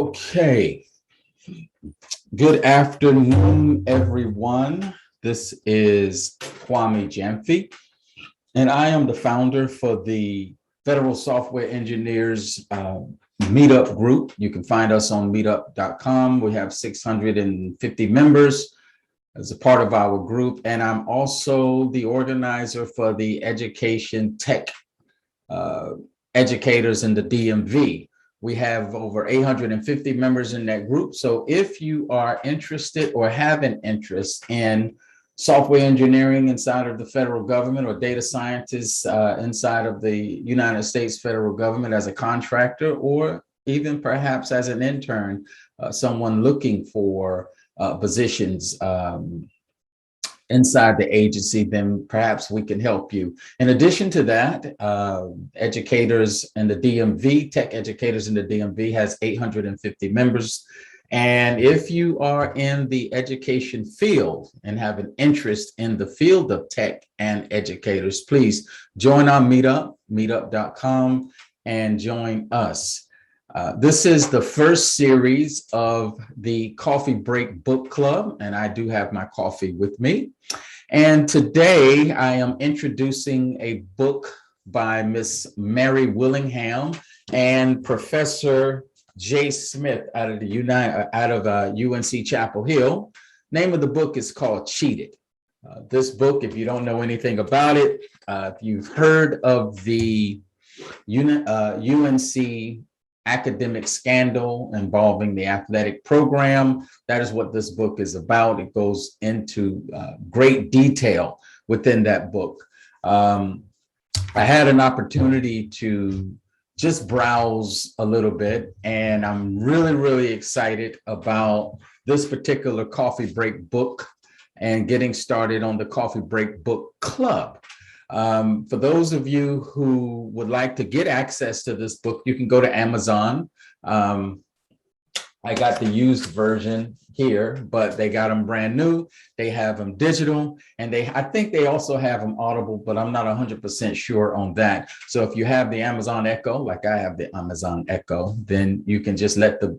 Okay, good afternoon, everyone. This is Kwame Jamfi, and I am the founder for the Federal Software Engineers Meetup group. You can find us on meetup.com. We have 650 members as a part of our group, and I'm also the organizer for the Education Tech educators in the DMV. We have over 850 members in that group. So if you are interested or have an interest in software engineering inside of the federal government or data scientists inside of the United States federal government as a contractor, or even perhaps as an intern, someone looking for positions inside the agency, then perhaps we can help you. In addition to that, educators in the DMV, tech educators in the DMV has 850 members. And if you are in the education field and have an interest in the field of tech and educators, please join our meetup, meetup.com, and join us. This is the first series of the Coffee Break Book Club, and I do have my coffee with me. And today I am introducing a book by Miss Mary Willingham and Professor Jay Smith out of UNC Chapel Hill. Name of the book is called Cheated. This book, if you don't know anything about it, if you've heard of the UNC academic scandal involving the athletic program, that is what this book is about. It goes into great detail within that book. I had an opportunity to just browse a little bit, and I'm really excited about this particular Coffee Break book and getting started on the Coffee Break Book Club. For those of you who would like to get access to this book, you can go to Amazon. I got the used version here, but they got them brand new. They have them digital, and I think they also have them Audible, but I'm not 100% sure on that. So if you have the Amazon Echo, like I have the Amazon Echo, then you can just let the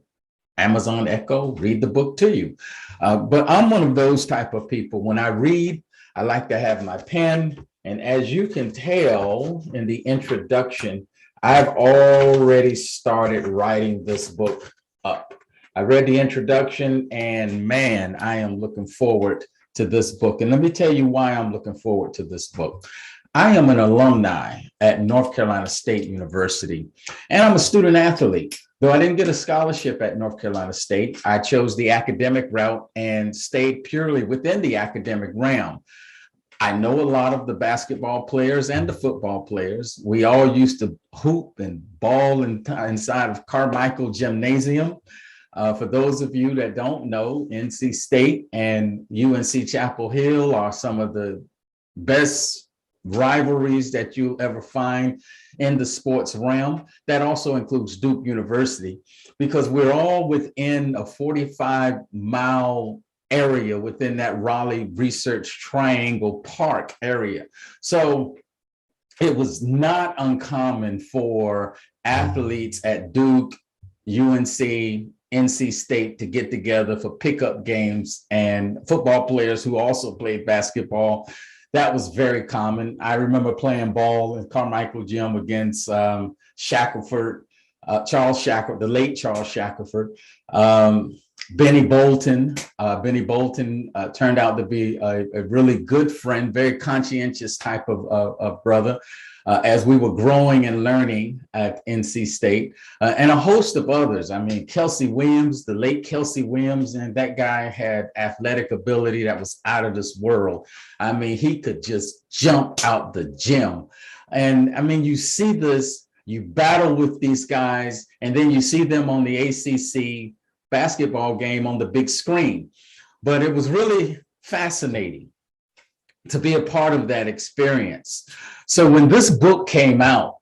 Amazon Echo read the book to you. But I'm one of those type of people. When I read, I like to have my pen. And as you can tell in the introduction, I've already started writing this book up. I read the introduction, and man, I am looking forward to this book. And let me tell you why I'm looking forward to this book. I am an alumni at North Carolina State University, and I'm a student athlete. Though I didn't get a scholarship at North Carolina State, I chose the academic route and stayed purely within the academic realm. I know a lot of the basketball players and the football players. We all used to hoop and ball inside of Carmichael Gymnasium. For those of you that don't know, NC State and UNC Chapel Hill are some of the best rivalries that you'll ever find in the sports realm. That also includes Duke University, because we're all within a 45-mile area within that Raleigh Research Triangle Park area. So it was not uncommon for athletes at Duke, UNC, NC State to get together for pickup games, and football players who also played basketball. That was very common. I remember playing ball in Carmichael Gym against Shackelford, Charles Shackelford, the late Charles Shackelford. Benny Bolton. Benny Bolton turned out to be a really good friend, very conscientious type of brother as we were growing and learning at NC State, and a host of others. I mean, Kelsey Williams, the late Kelsey Williams, and that guy had athletic ability that was out of this world. I mean, he could just jump out the gym. And I mean, you see this, you battle with these guys, and then you see them on the ACC basketball game on the big screen. But it was really fascinating to be a part of that experience. So when this book came out,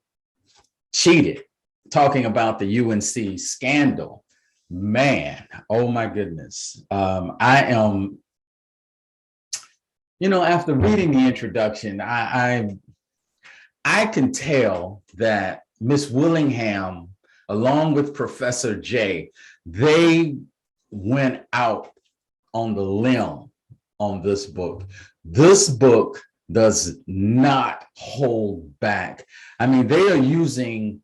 Cheated, talking about the UNC scandal, man, oh my goodness. I am, after reading the introduction, I can tell that Miss Willingham along with Professor J, they went out on the limb on this book. This book does not hold back. I mean, they are using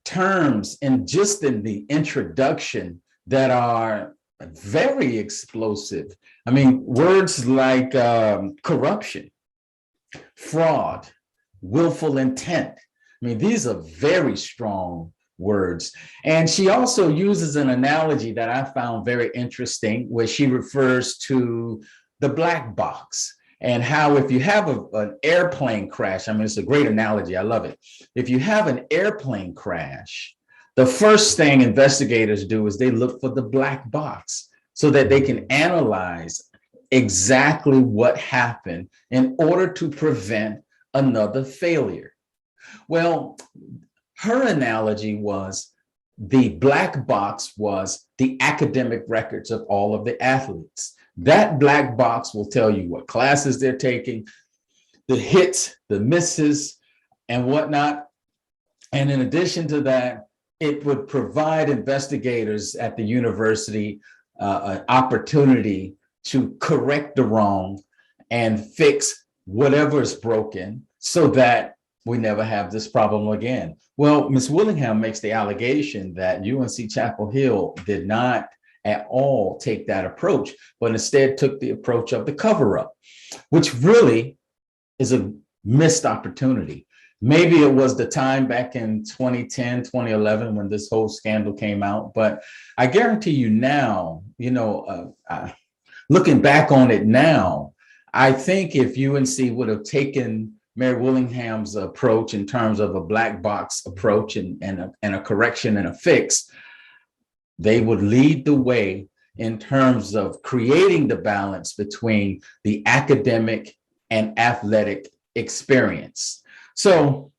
terms in the introduction that are very explosive. I mean, words like corruption, fraud, willful intent. I mean, these are very strong words. And she also uses an analogy that I found very interesting, where she refers to the black box and how if you have an airplane crash, I mean, it's a great analogy. I love it. If you have an airplane crash, the first thing investigators do is they look for the black box so that they can analyze exactly what happened in order to prevent another failure. Well, her analogy was the black box was the academic records of all of the athletes. That black box will tell you what classes they're taking, the hits, the misses, and whatnot. And in addition to that, it would provide investigators at the university an opportunity to correct the wrong and fix whatever is broken so that we never have this problem again. Well, Ms. Willingham makes the allegation that UNC Chapel Hill did not at all take that approach, but instead took the approach of the cover-up, which really is a missed opportunity. Maybe it was the time back in 2010, 2011 when this whole scandal came out, but I guarantee you now, looking back on it now, I think if UNC would have taken Mayor Willingham's approach in terms of a black box approach and a correction and a fix, they would lead the way in terms of creating the balance between the academic and athletic experience. So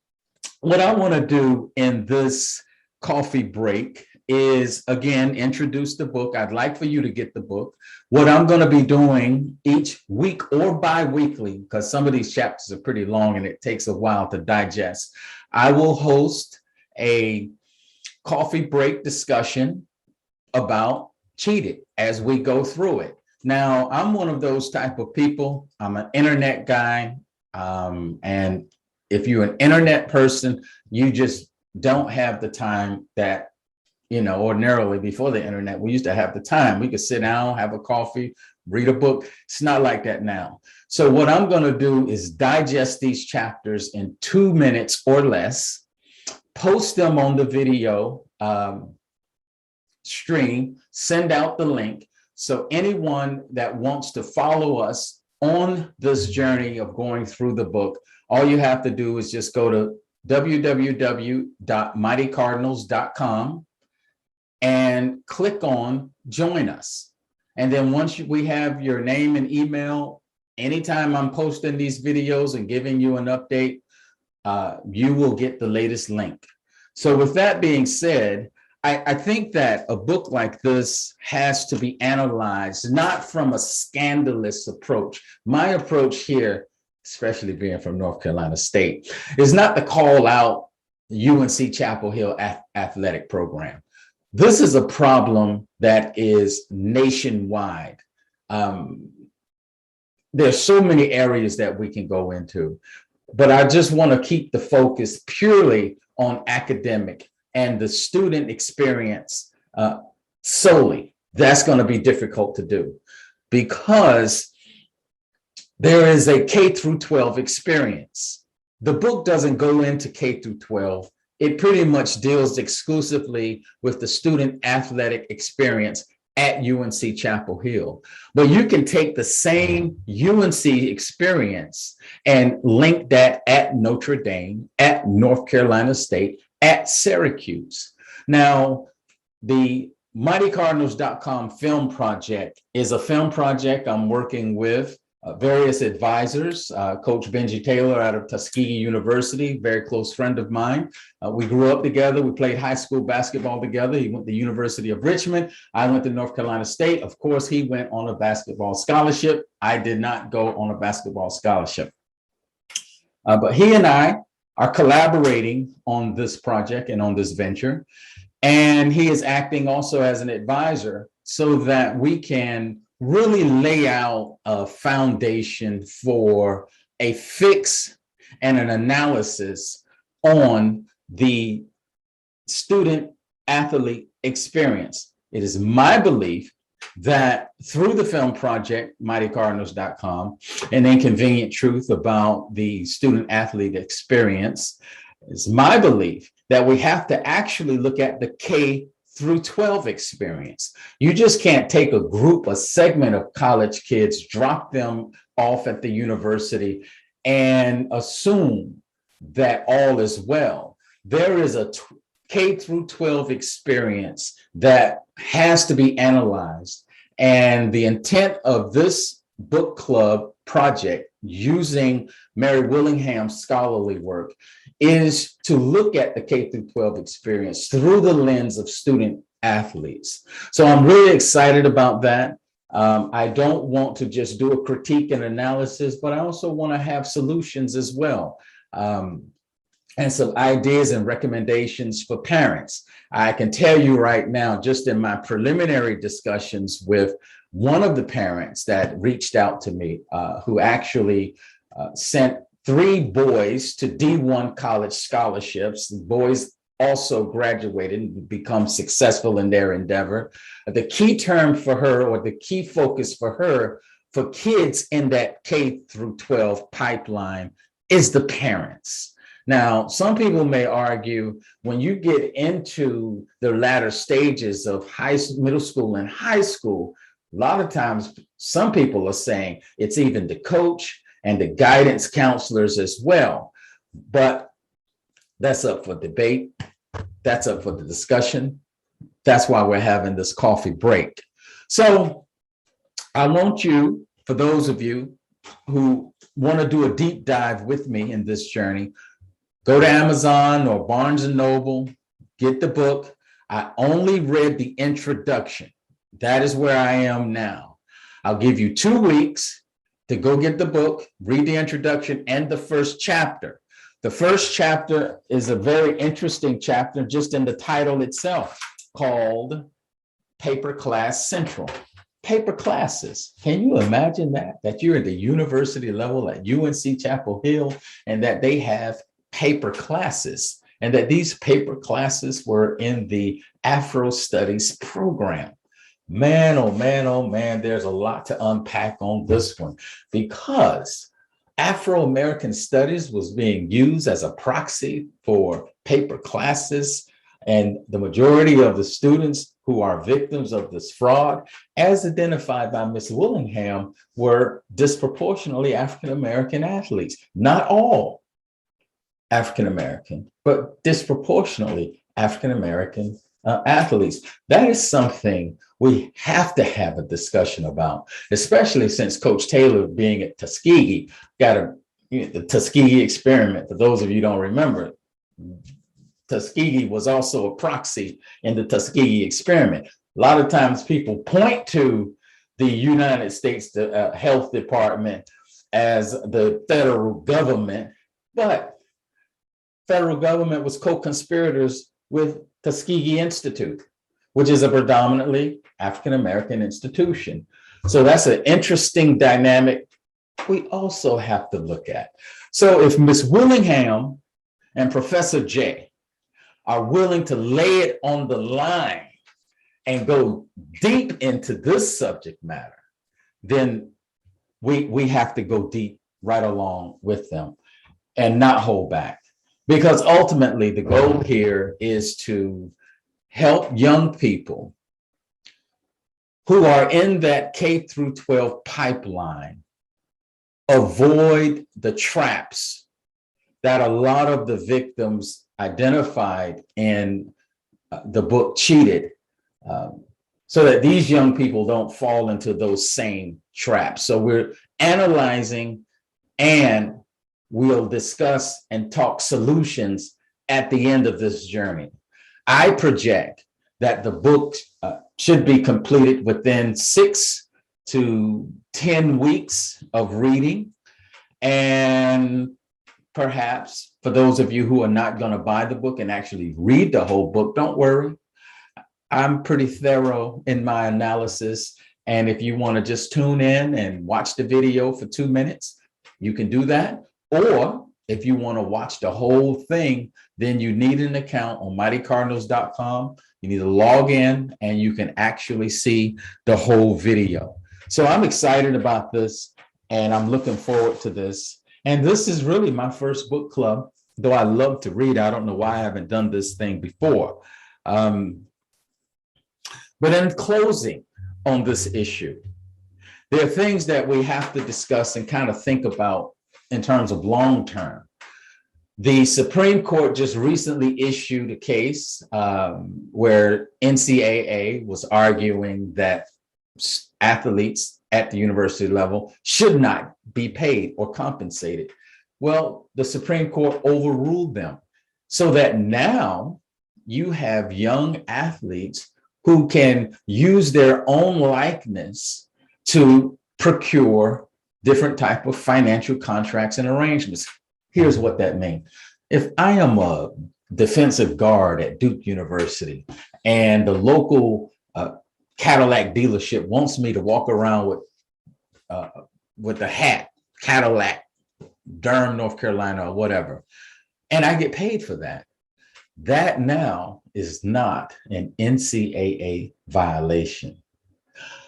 what I want to do in this coffee break is, again, introduce the book. I'd like for you to get the book. What I'm going to be doing each week or bi-weekly, because some of these chapters are pretty long and it takes a while to digest, I will host a coffee break discussion about Cheated as we go through it. Now, I'm one of those type of people. I'm an internet guy. And if you're an internet person, you just don't have the time that, ordinarily before the internet, we used to have the time. We could sit down, have a coffee, read a book. It's not like that now. So what I'm going to do is digest these chapters in 2 minutes or less, post them on the video stream, send out the link. So anyone that wants to follow us on this journey of going through the book, all you have to do is just go to www.mightycardinals.com and click on join us. And then once we have your name and email, anytime I'm posting these videos and giving you an update, you will get the latest link. So with that being said, I think that a book like this has to be analyzed, not from a scandalous approach. My approach here, especially being from North Carolina State, is not to call out UNC Chapel Hill athletic program. This is a problem that is nationwide. There's so many areas that we can go into, but I just want to keep the focus purely on academic and the student experience solely. That's going to be difficult to do because there is a K through 12 experience. The book doesn't go into K through 12. It pretty much deals exclusively with the student athletic experience at UNC Chapel Hill. But you can take the same UNC experience and link that at Notre Dame, at North Carolina State, at Syracuse. Now, the MightyCardinals.com film project is a film project I'm working with various advisors. Coach Benji Taylor out of Tuskegee University, very close friend of mine. We grew up together. We played high school basketball together. He went to the University of Richmond. I went to North Carolina State. Of course, he went on a basketball scholarship. I did not go on a basketball scholarship. But he and I are collaborating on this project and on this venture. And he is acting also as an advisor so that we can really lay out a foundation for a fix and an analysis on the student athlete experience. It is my belief that through the film project, mightycardinals.com, an inconvenient truth about the student athlete experience, it's my belief that we have to actually look at the K through 12 experience. You just can't take a group, a segment of college kids, drop them off at the university and assume that all is well. There is a K through 12 experience that has to be analyzed. And the intent of this book club project, using Mary Willingham's scholarly work, is to look at the K through 12 experience through the lens of student athletes. So I'm really excited about that. I don't want to just do a critique and analysis, but I also want to have solutions as well. And some ideas and recommendations for parents. I can tell you right now, just in my preliminary discussions with one of the parents that reached out to me, who actually sent 3 boys to D1 college scholarships. The boys also graduated and become successful in their endeavor. The key term for her, or the key focus for her, for kids in that K through 12 pipeline, is the parents. Now, some people may argue when you get into the latter stages of middle school and high school, a lot of times some people are saying it's even the coach and the guidance counselors as well. But that's up for debate. That's up for the discussion. That's why we're having this coffee break. So I want you, for those of you who want to do a deep dive with me in this journey, go to Amazon or Barnes and Noble, get the book. I only read the introduction. That is where I am now. I'll give you 2 weeks to go get the book, read the introduction and the first chapter. The first chapter is a very interesting chapter just in the title itself, called Paper Class Central. Paper classes. Can you imagine that? That you're at the university level at UNC Chapel Hill and that they have paper classes, and that these paper classes were in the Afro Studies program. Man, oh man, oh man, there's a lot to unpack on this one, because Afro-American studies was being used as a proxy for paper classes, and the majority of the students who are victims of this fraud, as identified by Ms. Willingham, were disproportionately African-American athletes. Not all African-American, but disproportionately African-American athletes. That is something we have to have a discussion about, especially since Coach Taylor, being at Tuskegee, the Tuskegee experiment. For those of you who don't remember, Tuskegee was also a proxy in the Tuskegee experiment. A lot of times people point to the United States Health Department as the federal government, but federal government was co-conspirators with Tuskegee Institute, which is a predominantly African-American institution. So that's an interesting dynamic we also have to look at. So if Ms. Willingham and Professor J are willing to lay it on the line and go deep into this subject matter, then we have to go deep right along with them and not hold back. Because ultimately the goal here is to help young people who are in that K through 12 pipeline avoid the traps that a lot of the victims identified in the book Cheated, so that these young people don't fall into those same traps. So we're analyzing, and we'll discuss and talk solutions at the end of this journey. I project that the book should be completed within 6 to 10 weeks of reading. And perhaps for those of you who are not going to buy the book and actually read the whole book, don't worry. I'm pretty thorough in my analysis. And if you want to just tune in and watch the video for 2 minutes, you can do that. Or if you want to watch the whole thing, then you need an account on mightycardinals.com. You need to log in and you can actually see the whole video. So I'm excited about this and I'm looking forward to this. And this is really my first book club, though I love to read. I don't know why I haven't done this thing before. But in closing on this issue, there are things that we have to discuss and kind of think about in terms of long term. The Supreme Court just recently issued a case where NCAA was arguing that athletes at the university level should not be paid or compensated. Well, the Supreme Court overruled them so that now you have young athletes who can use their own likeness to procure different type of financial contracts and arrangements. Here's what that means. If I am a defensive guard at Duke University and the local Cadillac dealership wants me to walk around with the hat, Cadillac, Durham, North Carolina, or whatever, and I get paid for that, that now is not an NCAA violation.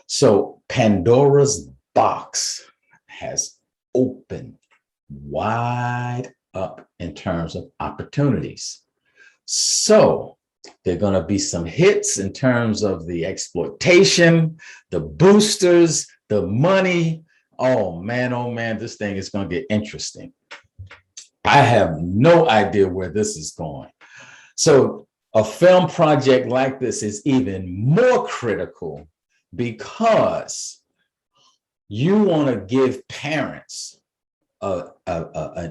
So Pandora's box has opened wide up in terms of opportunities. So there are going to be some hits in terms of the exploitation, the boosters, the money. Oh man, this thing is going to get interesting. I have no idea where this is going. So a film project like this is even more critical because you want to give parents a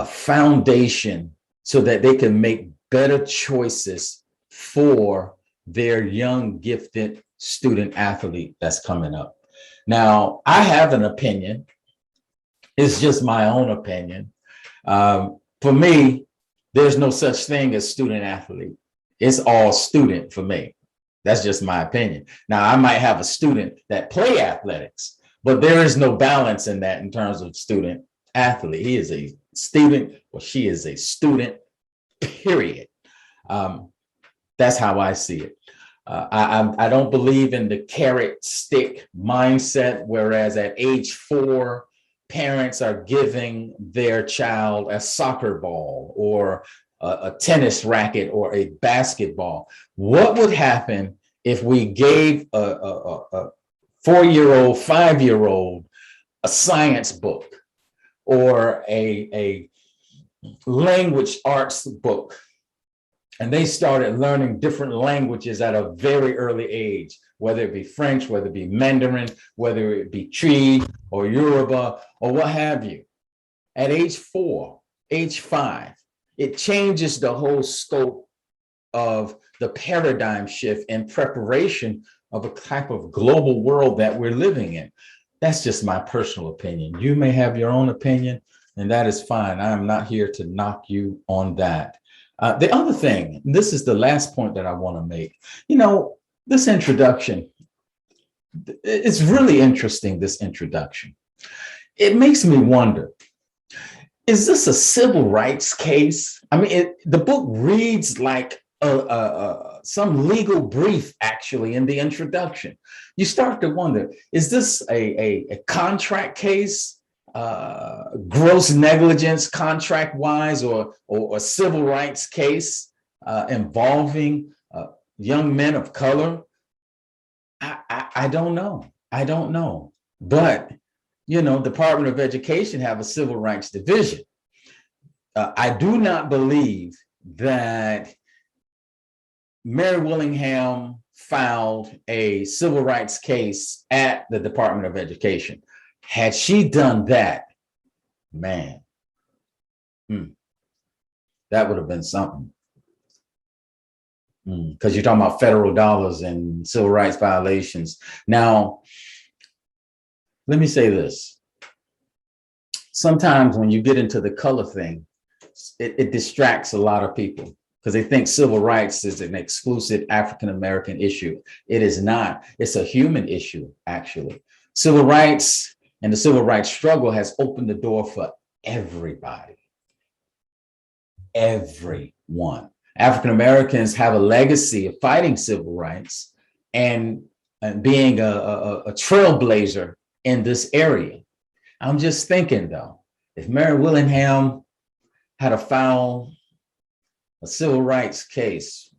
foundation so that they can make better choices for their young, gifted student athlete that's coming up. Now, I have an opinion. It's just my own opinion. For me, there's no such thing as student athlete. It's all student for me. That's just my opinion. Now, I might have a student that play athletics, but there is no balance in that in terms of student athlete. He is a student or she is a student, period. That's how I see it. I don't believe in the carrot stick mindset, whereas at age 4, parents are giving their child a soccer ball or a tennis racket or a basketball. What would happen if we gave a 4-year-old, 5-year-old a science book or a language arts book, and they started learning different languages at a very early age, whether it be French, whether it be Mandarin, whether it be Twi or Yoruba or what have you. At age 4, age 5, it changes the whole scope of the paradigm shift in preparation of a type of global world that we're living in. That's just my personal opinion. You may have your own opinion, and that is fine. I am not here to knock you on that. The other thing, this is the last point that I want to make. You know, this introduction, it's really interesting, this introduction. It makes me wonder, is this a civil rights case? I mean, the book reads like some legal brief, actually, in the introduction. You start to wonder, is this a contract case? Gross negligence contract wise or a civil rights case involving young men of color? I don't know. I don't know. But, you know, Department of Education have a civil rights division. I do not believe that Mary Willingham filed a civil rights case at the Department of Education. Had she done that, man, that would have been something. Because you're talking about federal dollars and civil rights violations. Now, let me say this. Sometimes when you get into the color thing, it distracts a lot of people. because they think civil rights is an exclusive African-American issue. It is not. It's a human issue, actually. Civil rights and the civil rights struggle has opened the door for everybody. Everyone. African-Americans have a legacy of fighting civil rights and being a trailblazer in this area. I'm just thinking, though, if Mary Willingham had filed a civil rights case,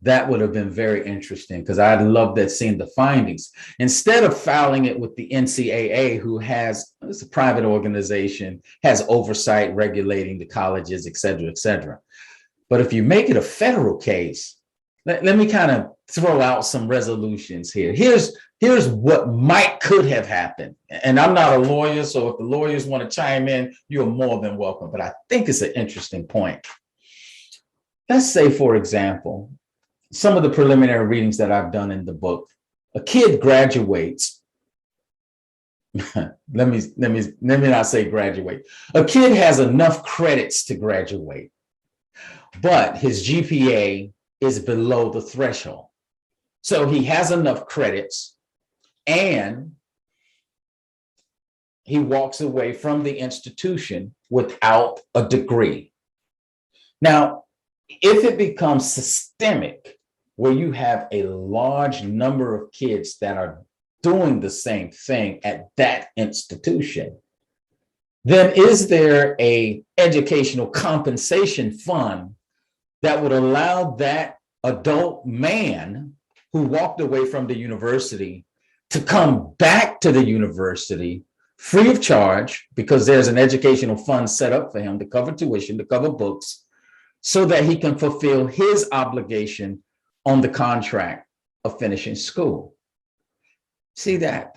that would have been very interesting, because I'd love that seeing the findings. Instead of filing it with the NCAA, who has, it's a private organization, has oversight regulating the colleges, et cetera, et cetera. But if you make it a federal case, let me kind of throw out some resolutions here. Here's what could have happened. And I'm not a lawyer, so if the lawyers want to chime in, you're more than welcome. But I think it's an interesting point. Let's say, for example, some of the preliminary readings that I've done in the book, a kid graduates. let me not say graduate. A kid has enough credits to graduate, but his GPA is below the threshold. So he has enough credits and he walks away from the institution without a degree. Now, if it becomes systemic, where you have a large number of kids that are doing the same thing at that institution, then is there an educational compensation fund that would allow that adult man who walked away from the university to come back to the university free of charge, because there's an educational fund set up for him to cover tuition, to cover books, so that he can fulfill his obligation on the contract of finishing school? See that?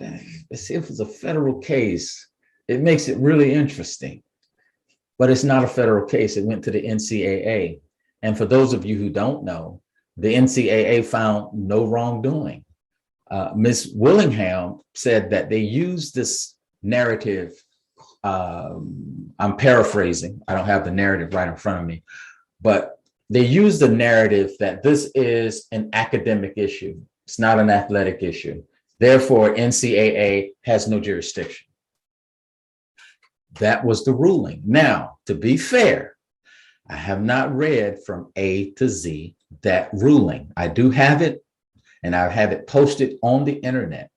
See, if it's a federal case, it makes it really interesting. But it's not a federal case. It went to the NCAA. And for those of you who don't know, the NCAA found no wrongdoing. Ms. Willingham said that they used this narrative. I'm paraphrasing. I don't have the narrative right in front of me, but they used the narrative that this is an academic issue. It's not an athletic issue. Therefore, NCAA has no jurisdiction. That was the ruling. Now, to be fair, I have not read from A to Z that ruling. I do have it, and I have it posted on the internet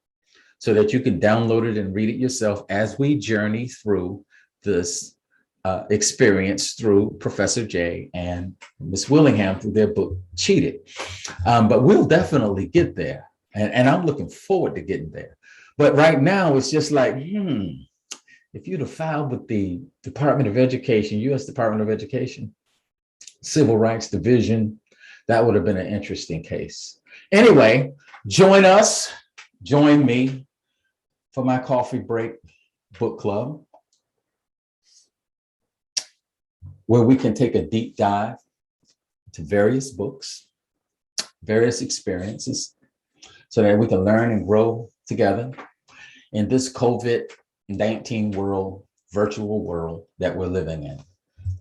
so that you can download it and read it yourself as we journey through this experience through Professor J and Ms. Willingham through their book, Cheated. But we'll definitely get there. And I'm looking forward to getting there. But right now, it's just like, if you'd have filed with the Department of Education, U.S. Department of Education, Civil Rights Division, that would have been an interesting case. Anyway, join me for my coffee break book club, where we can take a deep dive to various books, various experiences, so that we can learn and grow together in this COVID-19 world, virtual world that we're living in.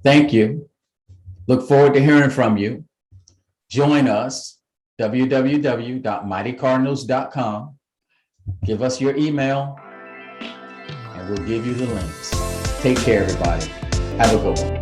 Thank you. Look forward to hearing from you. Join us, www.mightycardinals.com. Give us your email, and we'll give you the links. Take care, everybody. Have a good one.